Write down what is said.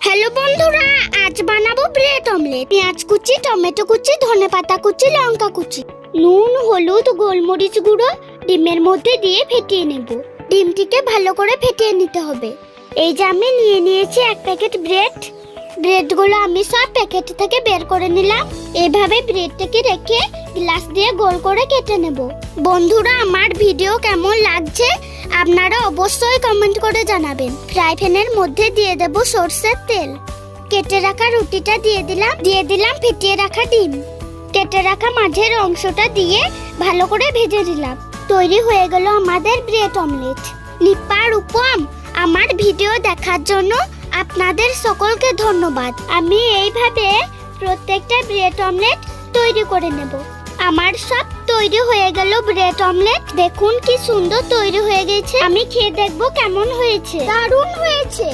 Hello বন্ধুরা, আজ বানাবো ব্রেড অমলেট। পেঁয়াজ কুচি, টমেটো কুচি, ধনেপাতা কুচি, লঙ্কা কুচি, নুন, হলুদ, গোলমরিচ গুঁড়ো ডিমের মধ্যে দিয়ে ফেটিয়ে নেব। ডিমটিকে ভালো করে ফেটিয়ে নিতে হবে। এই যে আমি নিয়ে নিয়েছি এক প্যাকেট ব্রেড। ব্রেডগুলো আমি সব প্যাকেট থেকে বের করে নিলাম। এভাবে ব্রেডটাকে রেখে গ্লাস দিয়ে গোল করে কেটে নেব। বন্ধুরা, আমার ভিডিও কেমন লাগছে আপনারা অবশ্যই কমেন্ট করে জানাবেন। ফ্রাই প্যানের মধ্যে দিয়ে দেব সরষের তেল। কেটে রাখা রুটিটা দিয়ে দিলাম ফেটিয়ে রাখা ডিম। কেটে রাখা মাঝের অংশটা দিয়ে ভালো করে ভেজে দিলাম। তৈরি হয়ে গেল আমাদের ব্রেড অমলেট। লিপা রূপম, আমার ভিডিও দেখার জন্য আপনাদের সকলকে ধন্যবাদ। আমি এইভাবে প্রত্যেকটা ব্রেড অমলেট তৈরি করে নেব। আমার সব তৈরি হয়ে গেল ব্রেড অমলেট। দেখুন কি সুন্দর তৈরি হয়ে গেছে। আমি খেয়ে দেখবো কেমন হয়েছে। দারুণ হয়েছে।